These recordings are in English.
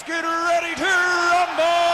Let's get ready to rumble!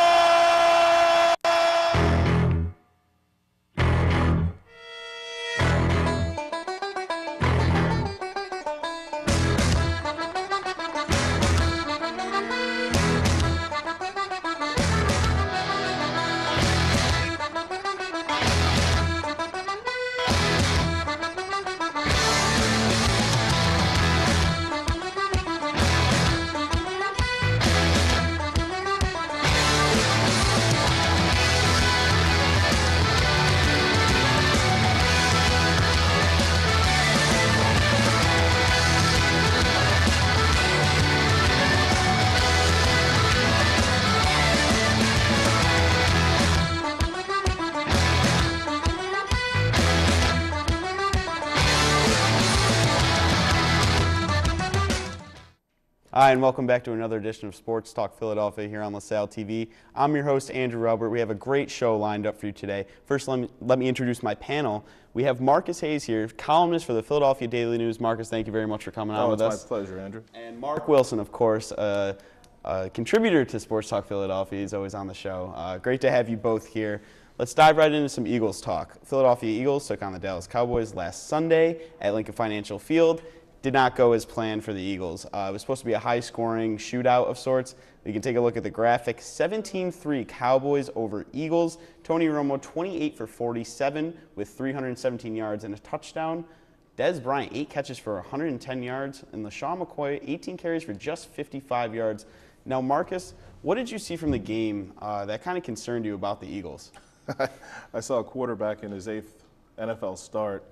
Hi, and welcome back to another edition of Sports Talk Philadelphia here on LaSalle TV. I'm your host, Andrew Robert. We have a great show lined up for you today. First, let me introduce my panel. We have Marcus Hayes here, columnist for the Philadelphia Daily News. Marcus, thank you very much for coming on with us. It's my pleasure, Andrew. And Mark Wilson, of course, a contributor to Sports Talk Philadelphia. He's always on the show. Great to have you both here. Let's dive right into some Eagles talk. Philadelphia Eagles took on the Dallas Cowboys last Sunday at Lincoln Financial Field. Did not go as planned for the Eagles. It was supposed to be a high-scoring shootout of sorts. We can take a look at the graphic. 17-3 Cowboys over Eagles. Tony Romo, 28 for 47 with 317 yards and a touchdown. Des Bryant, 8 catches for 110 yards. And LaShawn McCoy, 18 carries for just 55 yards. Now, Marcus, what did you see from the game that kind of concerned you about the Eagles? I saw a quarterback in his 8th NFL start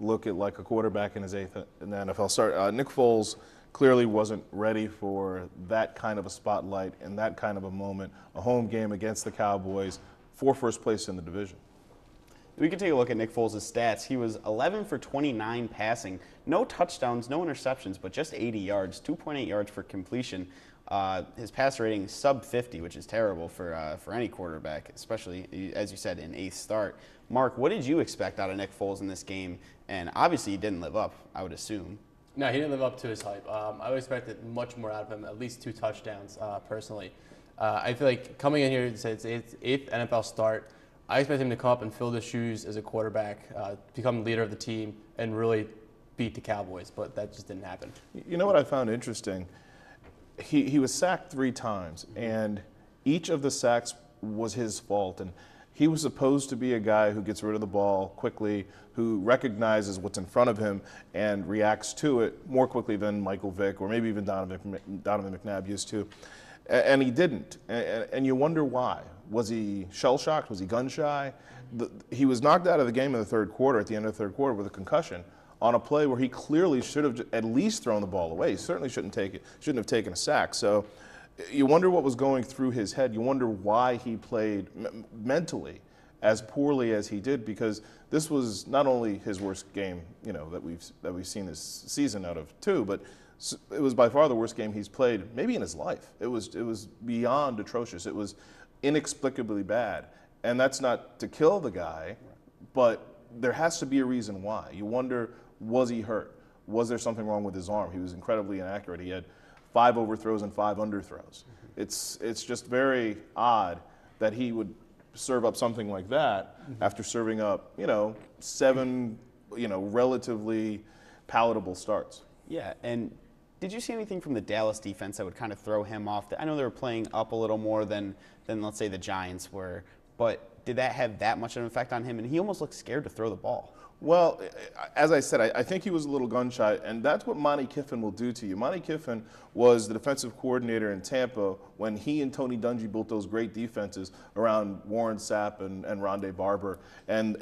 look at like a quarterback in his 8th in the NFL start. Nick Foles clearly wasn't ready for that kind of a spotlight and that kind of a moment, a home game against the Cowboys for first place in the division. We can take a look at Nick Foles' stats. He was 11 for 29 passing, no touchdowns, no interceptions, but just 80 yards, 2.8 yards for completion. His pass rating sub 50, which is terrible for any quarterback, especially, as you said, in 8th start. Mark, what did you expect out of Nick Foles in this game? And obviously he didn't live up, I would assume. No, he didn't live up to his hype. I would expected much more out of him, at least 2 touchdowns, personally. I feel like coming in here, it's his 8th NFL start. I expect him to come up and fill the shoes as a quarterback, become the leader of the team, and really beat the Cowboys, but that just didn't happen. You know what I found interesting? He was sacked 3 times, and each of the sacks was his fault. And he was supposed to be a guy who gets rid of the ball quickly, who recognizes what's in front of him and reacts to it more quickly than Michael Vick or maybe even Donovan McNabb used to. And he didn't. And you wonder why. Was he shell-shocked? Was he gun-shy? He was knocked out of the game in the 3rd quarter, at the end of the 3rd quarter, with a concussion on a play where he clearly should have at least thrown the ball away. He certainly shouldn't have taken a sack. So you wonder what was going through his head. You wonder why he played mentally as poorly as he did, because this was not only his worst game, that we've seen this season out of 2, but it was by far the worst game he's played maybe in his life. It was beyond atrocious. It was inexplicably bad. And that's not to kill the guy, but there has to be a reason why. You wonder, was he hurt? Was there something wrong with his arm? He was incredibly inaccurate. He had 5 overthrows and 5 underthrows. It's just very odd that he would serve up something like that after serving up, 7, relatively palatable starts. Yeah, and did you see anything from the Dallas defense that would kind of throw him off? I know they were playing up a little more than let's say the Giants were, but did that have that much of an effect on him? And he almost looked scared to throw the ball. Well, as I said, I think he was a little gun-shy, and that's what Monte Kiffin will do to you. Monte Kiffin was the defensive coordinator in Tampa when he and Tony Dungy built those great defenses around Warren Sapp and Rondé Barber and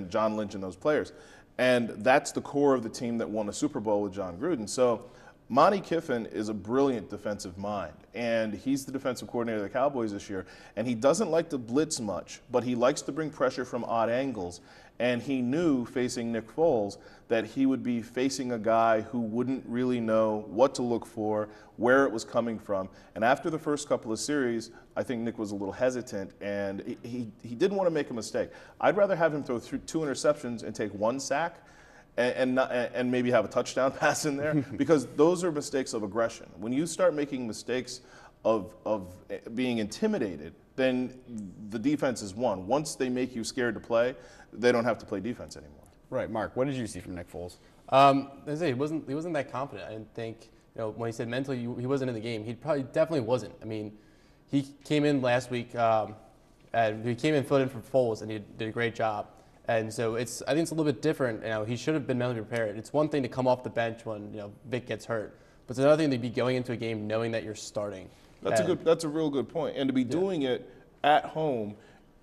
John Lynch and those players. And that's the core of the team that won a Super Bowl with John Gruden. So Monte Kiffin is a brilliant defensive mind, and he's the defensive coordinator of the Cowboys this year, and he doesn't like to blitz much, but he likes to bring pressure from odd angles. And he knew, facing Nick Foles, that he would be facing a guy who wouldn't really know what to look for, where it was coming from. And after the first couple of series, I think Nick was a little hesitant, and he didn't want to make a mistake. I'd rather have him throw 2 interceptions and take 1 sack and maybe have a touchdown pass in there, because those are mistakes of aggression. When you start making mistakes of being intimidated, then the defense is won. Once they make you scared to play, they don't have to play defense anymore. Right, Mark. What did you see from Nick Foles? I say he wasn't that confident. I didn't think, when he said mentally he wasn't in the game, he definitely wasn't. I mean, he came in last week and he came in, filled in for Foles, and he did a great job. And so I think it's a little bit different. He should have been mentally prepared. It's one thing to come off the bench when Vic gets hurt, but it's another thing to be going into a game knowing that you're starting. That's a real good point, and to be doing it at home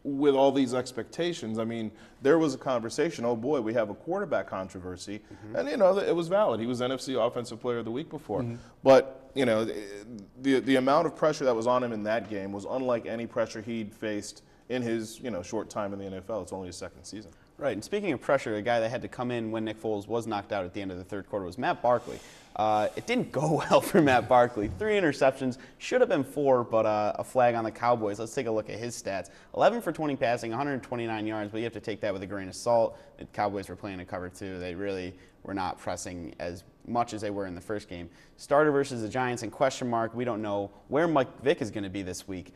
with all these expectations. I mean, there was a conversation, oh boy, we have a quarterback controversy, and it was valid. He was NFC Offensive Player of the Week before, but the amount of pressure that was on him in that game was unlike any pressure he'd faced in his short time in the NFL. It's only his second season. Right, and speaking of pressure, a guy that had to come in when Nick Foles was knocked out at the end of the third quarter was Matt Barkley. It didn't go well for Matt Barkley. 3 interceptions, should have been 4, but a flag on the Cowboys. Let's take a look at his stats. 11 for 20 passing, 129 yards, but you have to take that with a grain of salt. The Cowboys were playing a cover 2. They really were not pressing as much as they were in the first game. Starter versus the Giants and question mark. We don't know where Mike Vick is going to be this week.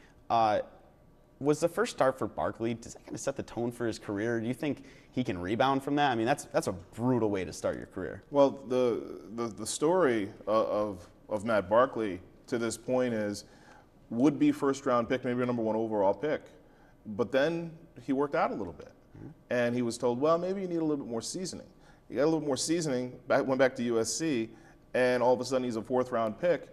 Was the first start for Barkley, does that kind of set the tone for his career? Do you think he can rebound from that? I mean, that's a brutal way to start your career. Well, the story of Matt Barkley to this point is would be first round pick, maybe a number 1 overall pick. But then he worked out a little bit. And he was told, well, maybe you need a little bit more seasoning. He got a little more seasoning, went back to USC, and all of a sudden he's a 4th round pick.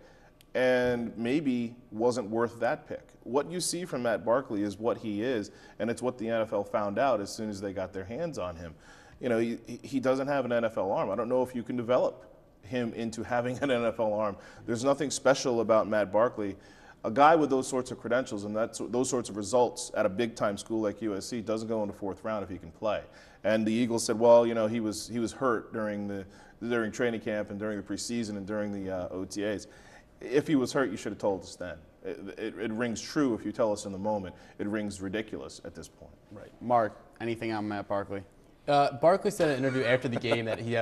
And maybe wasn't worth that pick. What you see from Matt Barkley is what he is, and it's what the NFL found out as soon as they got their hands on him. He doesn't have an NFL arm. I don't know if you can develop him into having an NFL arm. There's nothing special about Matt Barkley. A guy with those sorts of credentials and those sorts of results at a big-time school like USC doesn't go in the 4th round if he can play. And the Eagles said, well, he was hurt during training camp and during the preseason and during the OTAs. If he was hurt, you should have told us then. It rings true if you tell us in the moment. It rings ridiculous at this point. Right. Mark, anything on Matt Barkley? Barkley said in an interview after the game that he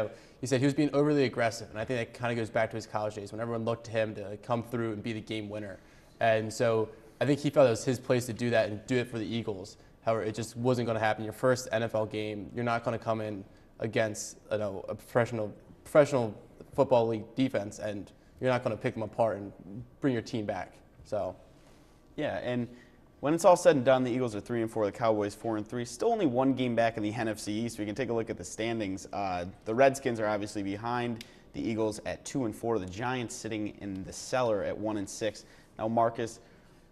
said he was being overly aggressive, and I think that kind of goes back to his college days when everyone looked to him to come through and be the game winner. And so I think he felt it was his place to do that and do it for the Eagles. However, it just wasn't going to happen. Your first NFL game, you're not going to come in against a professional football league defense and you're not going to pick them apart and bring your team back. So, yeah, and when it's all said and done, the Eagles are 3-4, the Cowboys 4-3. Still only 1 game back in the NFC East. We can take a look at the standings. The Redskins are obviously behind the Eagles at 2-4. The Giants sitting in the cellar at 1-6. Now, Marcus,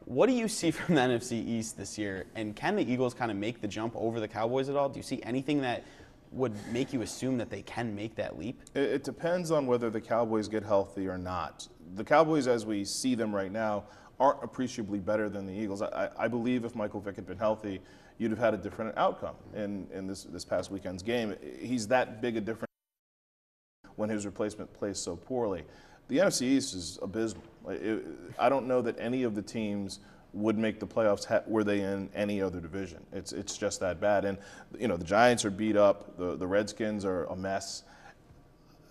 what do you see from the NFC East this year? And can the Eagles kind of make the jump over the Cowboys at all? Do you see anything that would make you assume that they can make that leap? It depends on whether the Cowboys get healthy or not. The Cowboys, as we see them right now, aren't appreciably better than the Eagles. I believe if Michael Vick had been healthy, you'd have had a different outcome in this past weekend's game. He's that big a difference when his replacement plays so poorly. The NFC East is abysmal. I don't know that any of the teams would make the playoffs were they in any other division. It's just that bad. And the Giants are beat up. The Redskins are a mess.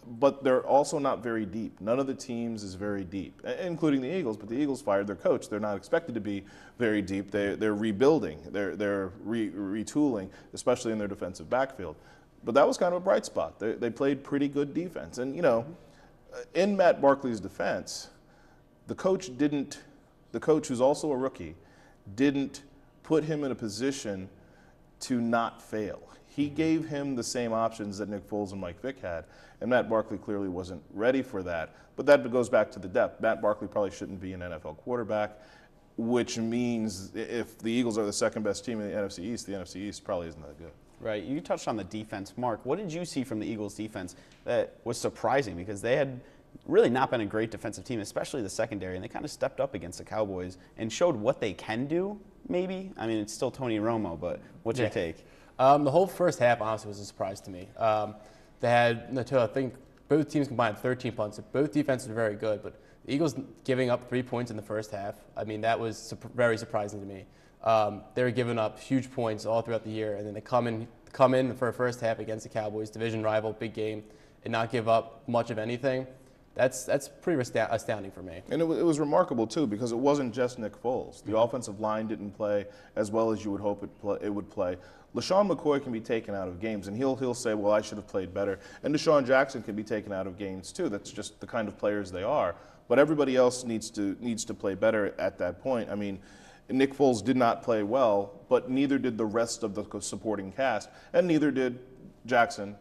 But they're also not very deep. None of the teams is very deep, including the Eagles. But the Eagles fired their coach. They're not expected to be very deep. They're rebuilding. They're retooling, especially in their defensive backfield. But that was kind of a bright spot. They played pretty good defense. And in Matt Barkley's defense, the coach, who's also a rookie, didn't put him in a position to not fail. He gave him the same options that Nick Foles and Mike Vick had, and Matt Barkley clearly wasn't ready for that. But that goes back to the depth. Matt Barkley probably shouldn't be an NFL quarterback, which means if the Eagles are the second best team in the NFC East probably isn't that good. Right. You touched on the defense. Mark, what did you see from the Eagles defense that was surprising? Because they had really not been a great defensive team, especially the secondary, and they kind of stepped up against the Cowboys and showed what they can do, maybe. I mean, it's still Tony Romo, but what's your take? The whole first half, honestly, was a surprise to me. They had, I think, both teams combined 13 punts. Both defenses were very good, but the Eagles giving up 3 points in the first half, I mean, that was very surprising to me. They were giving up huge points all throughout the year, and then they come in for a first half against the Cowboys, division rival, big game, and not give up much of anything. That's pretty astounding for me. And it was remarkable, too, because it wasn't just Nick Foles. The offensive line didn't play as well as you would hope it would play. LaShawn McCoy can be taken out of games, and he'll say, well, I should have played better. And Deshaun Jackson can be taken out of games, too. That's just the kind of players they are. But everybody else needs to play better at that point. I mean, Nick Foles did not play well, but neither did the rest of the supporting cast, and neither did Jackson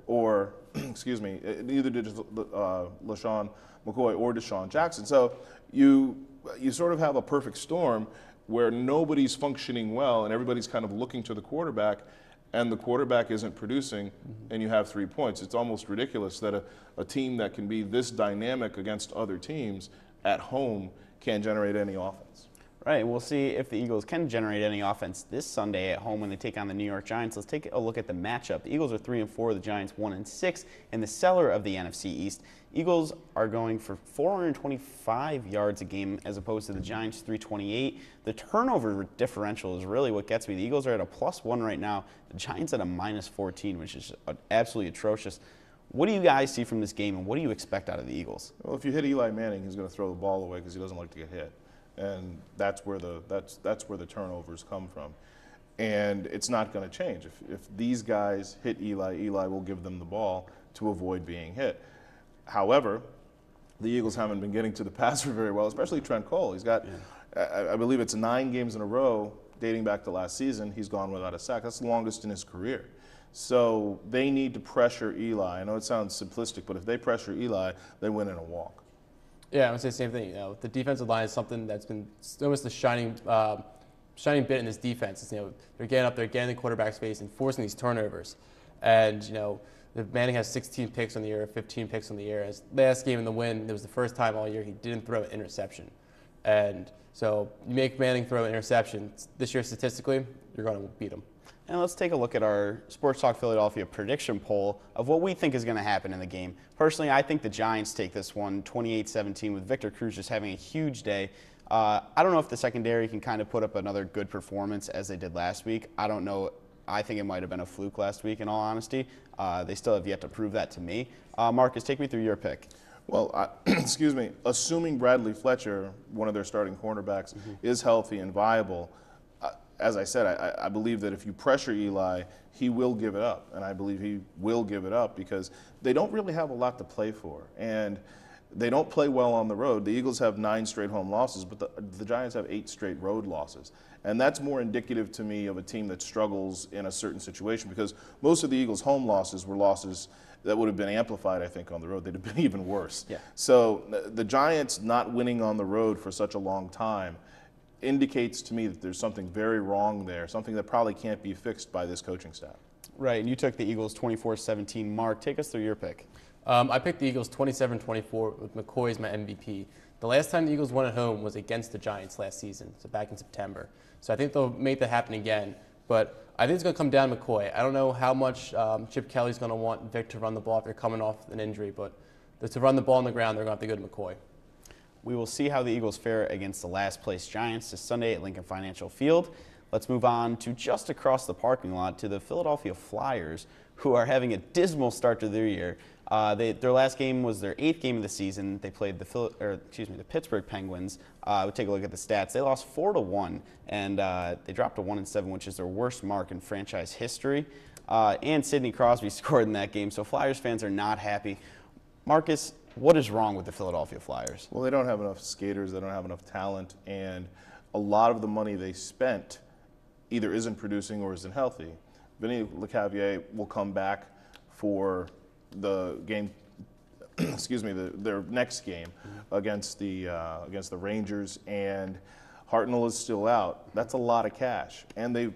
or, excuse me, neither did LaShawn McCoy or Deshaun Jackson. So you sort of have a perfect storm where nobody's functioning well and everybody's kind of looking to the quarterback, and the quarterback isn't producing, and you have 3 points. It's almost ridiculous that a team that can be this dynamic against other teams at home can't generate any offense. Right, we'll see if the Eagles can generate any offense this Sunday at home when they take on the New York Giants. Let's take a look at the matchup. The Eagles are 3-4, the Giants 1-6 in the cellar of the NFC East. Eagles are going for 425 yards a game as opposed to the Giants 328. The turnover differential is really what gets me. The Eagles are at a +1 right now. The Giants at a -14, which is absolutely atrocious. What do you guys see from this game, and what do you expect out of the Eagles? Well, if you hit Eli Manning, he's going to throw the ball away because he doesn't like to get hit. And that's where the turnovers come from. And it's not going to change. If these guys hit Eli will give them the ball to avoid being hit. However, the Eagles haven't been getting to the passer very well, especially Trent Cole. He's got, I believe it's 9 games in a row dating back to last season. He's gone without a sack. That's the longest in his career. So they need to pressure Eli. I know it sounds simplistic, but if they pressure Eli, they win in a walk. Yeah, I would say the same thing. The defensive line is something that's been almost the shining bit in this defense. It's, they're getting up there, getting the quarterback's face, and forcing these turnovers. And the Manning has 16 picks on the year, 15 picks on the year. His last game in the win, it was the first time all year he didn't throw an interception. And so you make Manning throw an interception this year statistically, you're going to beat him. And let's take a look at our Sports Talk Philadelphia prediction poll of what we think is going to happen in the game. Personally, I think the Giants take this one 28-17 with Victor Cruz just having a huge day. I don't know if the secondary can kind of put up another good performance as they did last week. I don't know. I think it might have been a fluke last week, in all honesty. They still have yet to prove that to me. Marcus, take me through your pick. Well, excuse me, assuming Bradley Fletcher, one of their starting cornerbacks, is healthy and viable, as I said, I believe that if you pressure Eli, he will give it up. And I believe he will give it up because they don't really have a lot to play for. And they don't play well on the road. The Eagles have 9 straight home losses, but the Giants have 8 straight road losses. And that's more indicative to me of a team that struggles in a certain situation because most of the Eagles' home losses were losses that would have been amplified, I think, on the road. They'd have been even worse. Yeah. So the Giants not winning on the road for such a long time indicates to me that there's something very wrong there, something that probably can't be fixed by this coaching staff. Right, and you took the Eagles 24-17. Mark, take us through your pick. I picked the Eagles 27-24 with McCoy as my MVP. The last time the Eagles won at home was against the Giants last season, so back in September. So I think they'll make that happen again. But I think it's going to come down to McCoy. I don't know how much Chip Kelly's going to want Vic to run the ball if they're coming off an injury, but to run the ball on the ground, they're going to have to go to McCoy. We will see how the Eagles fare against the last-place Giants this Sunday at Lincoln Financial Field. Let's move on to just across the parking lot to the Philadelphia Flyers, who are having a dismal start to their year. Their last game was their 8th game of the season. They played the Pittsburgh Penguins. We'll take a look at the stats. They lost 4-1, and they dropped to 1-7, which is their worst mark in franchise history. And Sidney Crosby scored in that game, so Flyers fans are not happy. Marcus, what is wrong with the Philadelphia Flyers? Well, they don't have enough skaters. They don't have enough talent, and a lot of the money they spent either isn't producing or isn't healthy. Vinny Lecavalier will come back for the game, their next game against the Rangers, and Hartnell is still out. That's a lot of cash, and they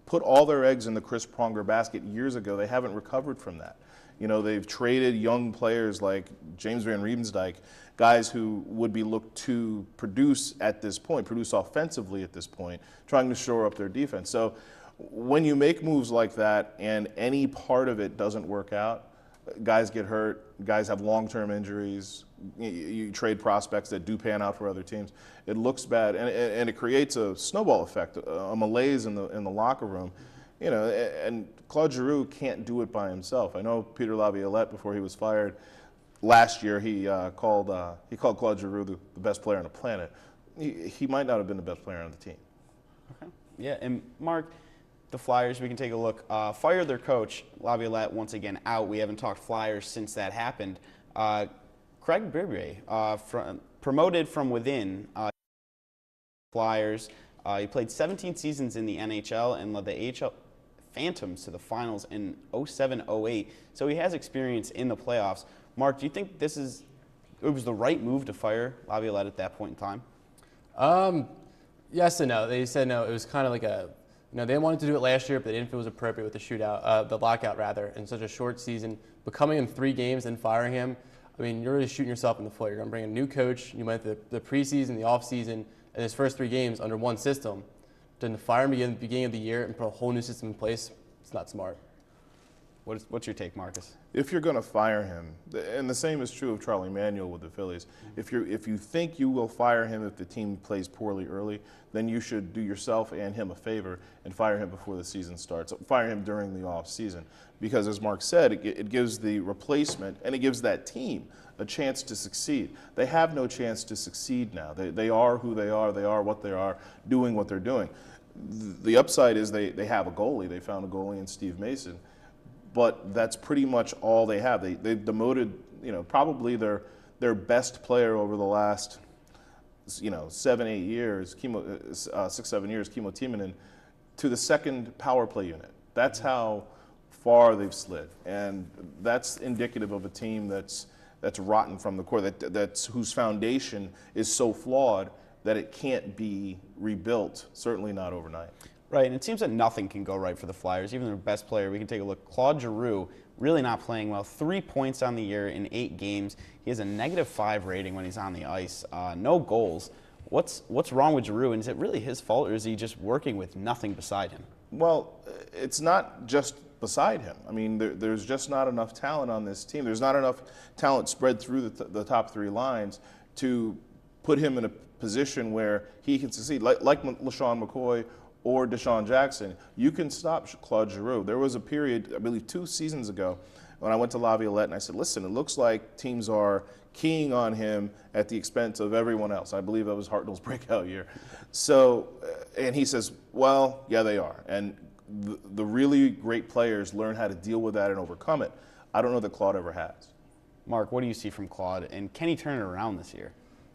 put all their eggs in the Chris Pronger basket years ago. They haven't recovered from that. They've traded young players like James Van Riemsdyk, guys who would be looked to produce at this point, produce offensively at this point, trying to shore up their defense. So when you make moves like that and any part of it doesn't work out, guys get hurt, guys have long-term injuries, you trade prospects that do pan out for other teams. It looks bad, and it creates a snowball effect, a malaise in the locker room. And Claude Giroux can't do it by himself. I know Peter Laviolette, before he was fired, last year he called Claude Giroux the best player on the planet. He might not have been the best player on the team. Okay. Yeah, and Mark, the Flyers, we can take a look. Fired their coach, Laviolette, once again out. We haven't talked Flyers since that happened. Craig Berube, promoted from within Flyers. He played 17 seasons in the NHL and led the AHL Phantoms to the finals in 07-08. So he has experience in the playoffs. Mark, do you think it was the right move to fire Laviolette at that point in time? Yes and no. They said no. It was kind of like they wanted to do it last year, but they didn't feel it was appropriate with the lockout rather, in such a short season. But coming in 3 games and firing him, I mean, you're really shooting yourself in the foot. You're going to bring a new coach. You went the preseason, the offseason, and his first 3 games under one system. Then to fire him at the beginning of the year and put a whole new system in place, it's not smart. What's your take, Marcus? If you're going to fire him, and the same is true of Charlie Manuel with the Phillies, if you think you will fire him if the team plays poorly early, then you should do yourself and him a favor and fire him before the season starts. Fire him during the off season, because as Mark said, it gives the replacement and it gives that team a chance to succeed. They have no chance to succeed now. They are who they are. They are what they are, doing what they're doing. The upside is they have a goalie. They found a goalie in Steve Mason. But that's pretty much all they have. They've demoted, probably their best player over the last, 7-8 years, 6-7 years, Kimmo Timonen, to the second power play unit. That's how far they've slid, and that's indicative of a team that's rotten from the core. That's whose foundation is so flawed that it can't be rebuilt. Certainly not overnight. Right, and it seems that nothing can go right for the Flyers. Even their best player, we can take a look. Claude Giroux, really not playing well. 3 points on the year in 8 games. He has a -5 rating when he's on the ice. No goals. What's wrong with Giroux, and is it really his fault, or is he just working with nothing beside him? Well, it's not just beside him. I mean, there's just not enough talent on this team. There's not enough talent spread through the top 3 lines to put him in a position where he can succeed. Like LaShawn McCoy or Deshaun Jackson, you can stop Claude Giroux. There was a period, I believe 2 seasons ago, when I went to Laviolette and I said, listen, it looks like teams are keying on him at the expense of everyone else. I believe that was Hartnell's breakout year. So, and he says, well, yeah, they are. And the really great players learn how to deal with that and overcome it. I don't know that Claude ever has. Mark, what do you see from Claude, and can he turn it around this year?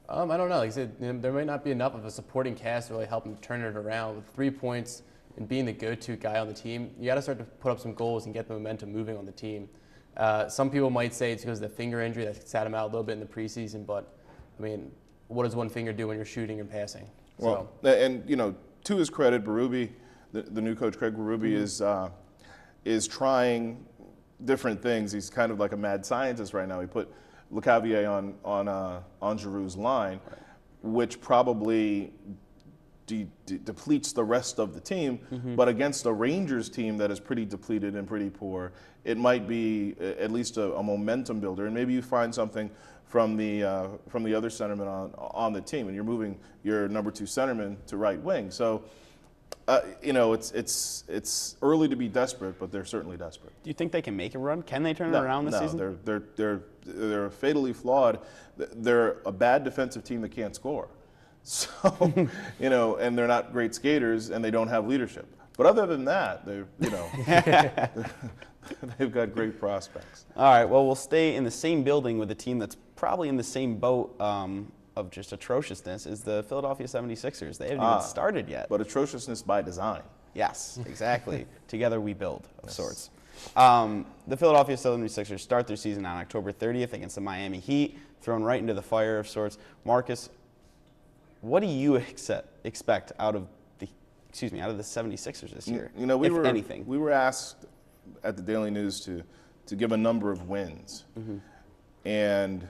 I don't know. Like I said, there might not be enough of a supporting cast to really help him turn it around. With 3 points and being the go-to guy on the team, you got to start to put up some goals and get the momentum moving on the team. Some people might say it's because of the finger injury that sat him out a little bit in the preseason, but I mean, what does one finger do when you're shooting and passing? Well, and to his credit, Berube, the new coach Craig Berube is trying different things. He's kind of like a mad scientist right now. He put LeCavier on Giroux's line, which probably depletes the rest of the team. But against a Rangers team that is pretty depleted and pretty poor, it might be at least a momentum builder. And maybe you find something from the other centerman on the team, and you're moving your number 2 centerman to right wing. So. It's early to be desperate, but they're certainly desperate. Do you think they can make a run? Can they turn it around this season? No, they're fatally flawed. They're a bad defensive team that can't score. So, and they're not great skaters, and they don't have leadership. But other than that, they've got great prospects. All right, well, we'll stay in the same building with a team that's probably in the same boat of just atrociousness is the Philadelphia 76ers. They haven't even started yet. But atrociousness by design. Yes, exactly. Together we build, of sorts. The Philadelphia 76ers start their season on October 30th against the Miami Heat, thrown right into the fire of sorts. Marcus, what do you expect out of the 76ers this year, anything? We were asked at the Daily News to give a number of wins. And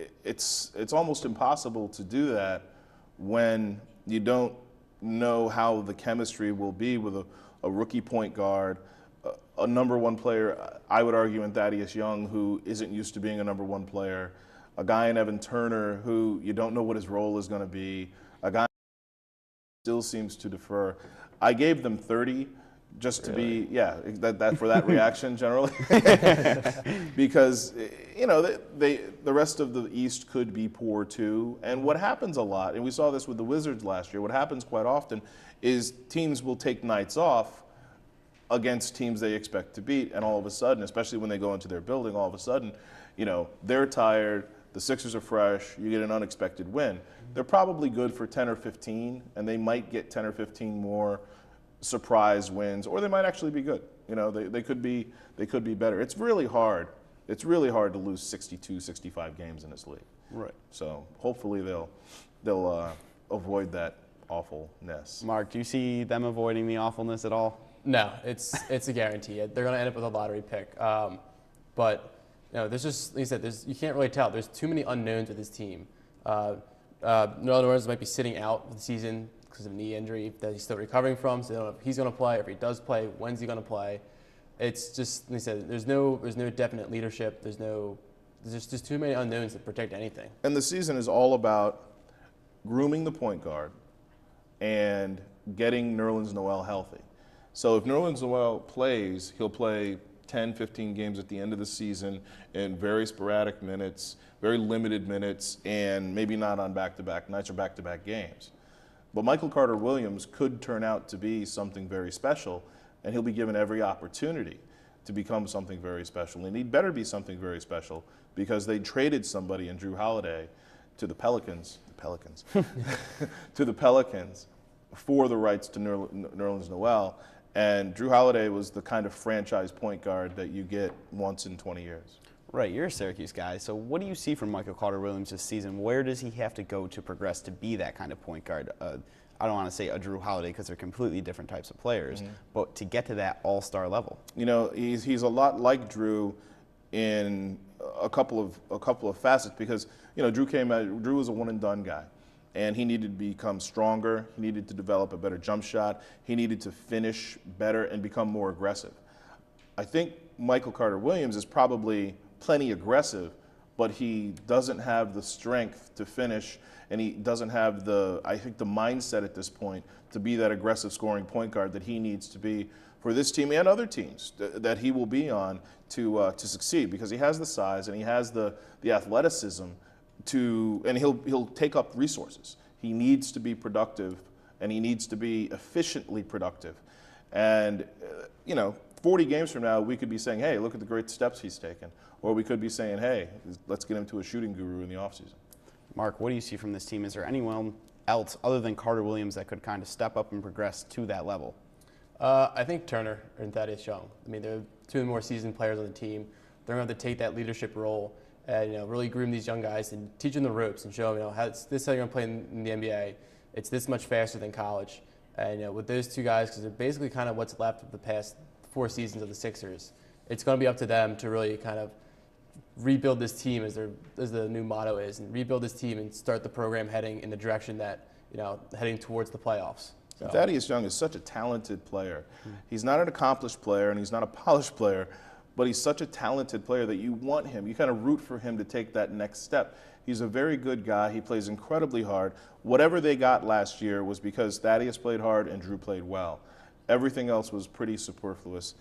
it's almost impossible to do that when you don't know how the chemistry will be with a rookie point guard, a number 1 player, I would argue, in Thaddeus Young, who isn't used to being a number 1 player, a guy in Evan Turner who you don't know what his role is going to be, a guy who still seems to defer. I gave them 30 just to be, that for that reaction generally. Because, the rest of the East could be poor too. And what happens a lot, and we saw this with the Wizards last year, what happens quite often is teams will take nights off against teams they expect to beat, and all of a sudden, especially when they go into their building, all of a sudden, they're tired, the Sixers are fresh, you get an unexpected win. They're probably good for 10 or 15, and they might get 10 or 15 more surprise wins, or they might actually be good. They could be better. It's really hard. It's really hard to lose 62, 65 games in this league. Right. So hopefully they'll avoid that awfulness. Mark, do you see them avoiding the awfulness at all? No, it's a guarantee. They're going to end up with a lottery pick. But there's just, like you said, you can't really tell. There's too many unknowns with this team. Nerlens Noel might be sitting out for the season because of a knee injury that he's still recovering from. So they don't know if he's going to play, or if he does play, when's he going to play. It's just, like I said, there's no definite leadership. There's just too many unknowns to protect anything. And the season is all about grooming the point guard and getting Nerlens Noel healthy. So if Nerlens Noel plays, he'll play 10, 15 games at the end of the season in very sporadic minutes, very limited minutes, and maybe not on back-to-back nights or back-to-back games. But Michael Carter-Williams could turn out to be something very special, and he'll be given every opportunity to become something very special. And he'd better be something very special because they traded somebody in Drew Holiday to the Pelicans to the Pelicans for the rights to Nerlens Noel. And Drew Holiday was the kind of franchise point guard that you get once in 20 years. Right, you're a Syracuse guy, so what do you see from Michael Carter-Williams this season? Where does he have to go to progress to be that kind of point guard? I don't want to say a Drew Holiday because they're completely different types of players, but to get to that all-star level. He's a lot like Drew in a couple of facets because, Drew was a one-and-done guy. And he needed to become stronger. He needed to develop a better jump shot. He needed to finish better and become more aggressive. I think Michael Carter-Williams is probably plenty aggressive, but he doesn't have the strength to finish, and he doesn't have the mindset at this point to be that aggressive scoring point guard that he needs to be for this team and other teams that he will be on to succeed, because he has the size and he has the athleticism and he'll take up resources. He needs to be productive, and he needs to be efficiently productive. And 40 games from now, we could be saying, hey, look at the great steps he's taken. Or we could be saying, hey, let's get him to a shooting guru in the offseason. Mark, what do you see from this team? Is there anyone else other than Carter-Williams that could kind of step up and progress to that level? I think Turner and Thaddeus Young. I mean, they're two of the more seasoned players on the team. They're going to have to take that leadership role and really groom these young guys and teach them the ropes and show them, this is how you're going to play in the NBA. It's this much faster than college. And with those two guys, because they're basically kind of what's left of the past 4 seasons of the Sixers, it's going to be up to them to really kind of rebuild this team, as the new motto is, and rebuild this team and start the program heading in the direction that, heading towards the playoffs. So. Thaddeus Young is such a talented player. He's not an accomplished player and he's not a polished player, but he's such a talented player that you want him. You kind of root for him to take that next step. He's a very good guy. He plays incredibly hard. Whatever they got last year was because Thaddeus played hard and Drew played well. Everything else was pretty superfluous.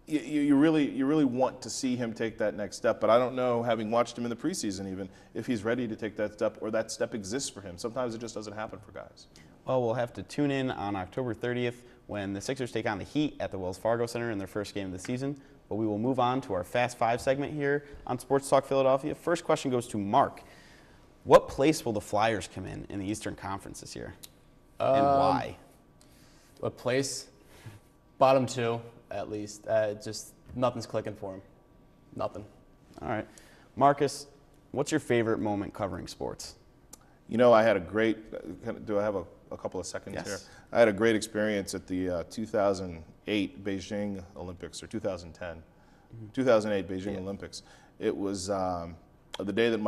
You really want to see him take that next step, but I don't know, having watched him in the preseason even, if he's ready to take that step or that step exists for him. Sometimes it just doesn't happen for guys. Well, we'll have to tune in on October 30th when the Sixers take on the Heat at the Wells Fargo Center in their first game of the season. But we will move on to our Fast Five segment here on Sports Talk Philadelphia. First question goes to Mark. What place will the Flyers come in the Eastern Conference this year, and why? What place? Bottom 2, at least. Just nothing's clicking for him. Nothing. All right. Marcus, what's your favorite moment covering sports? I had a great, do I have a couple of seconds Yes. here? I had a great experience at the 2008 Beijing Olympics, or 2010. 2008 Beijing Olympics. It was the day that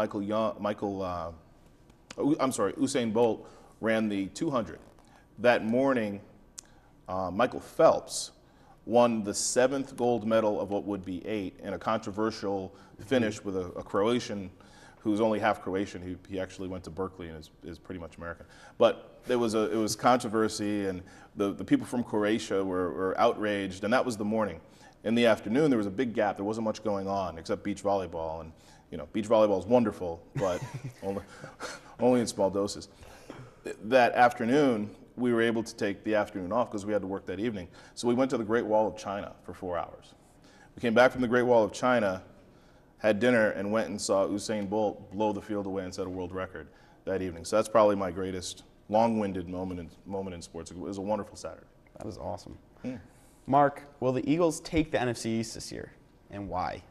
Usain Bolt ran the 200. That morning, Michael Phelps won the 7th gold medal of what would be 8 in a controversial finish with a Croatian who's only half Croatian. He actually went to Berkeley and is pretty much American. But it was controversy, and the people from Croatia were outraged, and that was the morning. In the afternoon, there was a big gap. There wasn't much going on except beach volleyball, and beach volleyball is wonderful, but only in small doses. That afternoon, we were able to take the afternoon off because we had to work that evening. So we went to the Great Wall of China for 4 hours. We came back from the Great Wall of China, had dinner, and went and saw Usain Bolt blow the field away and set a world record that evening. So that's probably my greatest long-winded moment in sports. It was a wonderful Saturday. That was awesome. Mark, will the Eagles take the NFC East this year, and why?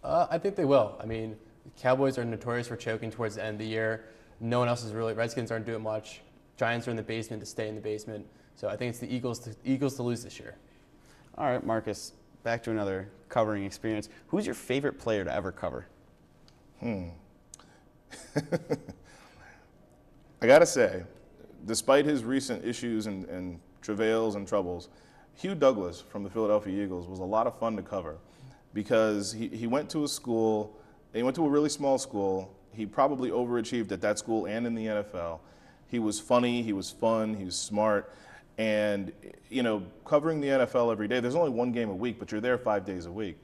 I think they will. I mean, Cowboys are notorious for choking towards the end of the year. No one else is really. Redskins aren't doing much. Giants are in the basement to stay in the basement. So I think it's the Eagles to lose this year. All right, Marcus, back to another covering experience. Who's your favorite player to ever cover? I got to say, despite his recent issues and travails and troubles, Hugh Douglas from the Philadelphia Eagles was a lot of fun to cover because he went to a school, he went to a really small school. He probably overachieved at that school and in the NFL. He was funny, he was fun, he was smart. And, covering the NFL every day, there's only one game a week, but you're there 5 days a week.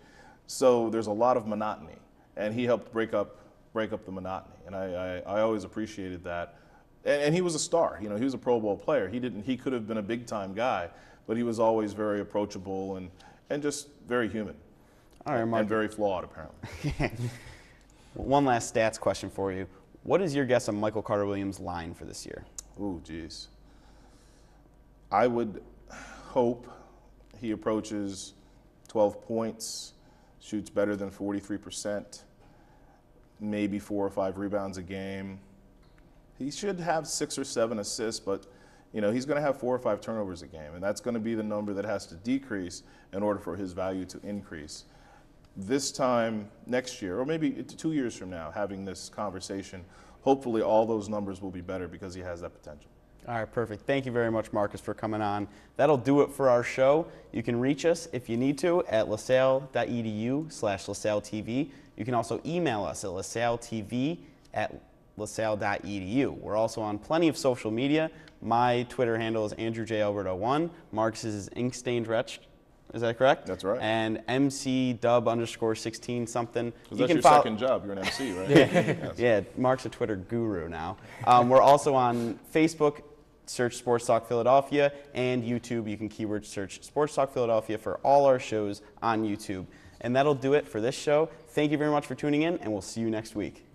So there's a lot of monotony. And he helped break up the monotony. And I always appreciated that. And he was a star. He was a Pro Bowl player. He could have been a big-time guy, but he was always very approachable and just very human. All right, Mark. And very flawed, apparently. One last stats question for you. What is your guess on Michael Carter-Williams' line for this year? Ooh, geez. I would hope he approaches 12 points, shoots better than 43%, maybe 4 or 5 rebounds a game. He should have 6 or 7 assists, but he's going to have 4 or 5 turnovers a game, and that's going to be the number that has to decrease in order for his value to increase. This time next year, or maybe 2 years from now, having this conversation, hopefully all those numbers will be better because he has that potential. All right, perfect. Thank you very much, Marcus, for coming on. That'll do it for our show. You can reach us, if you need to, at lasalle.edu/LaSalleTV. You can also email us at lasalletv@lasalle.edu. We're also on plenty of social media. My Twitter handle is AndrewJAlberto1. Marcus's is Inkstained Wretch. Is that correct? That's right. And MC_16 something. That's your second job. You're an MC, right? Yes. Yeah, Mark's a Twitter guru now. We're also on Facebook. Search Sports Talk Philadelphia, and YouTube. You can keyword search Sports Talk Philadelphia for all our shows on YouTube. And that'll do it for this show. Thank you very much for tuning in, and we'll see you next week.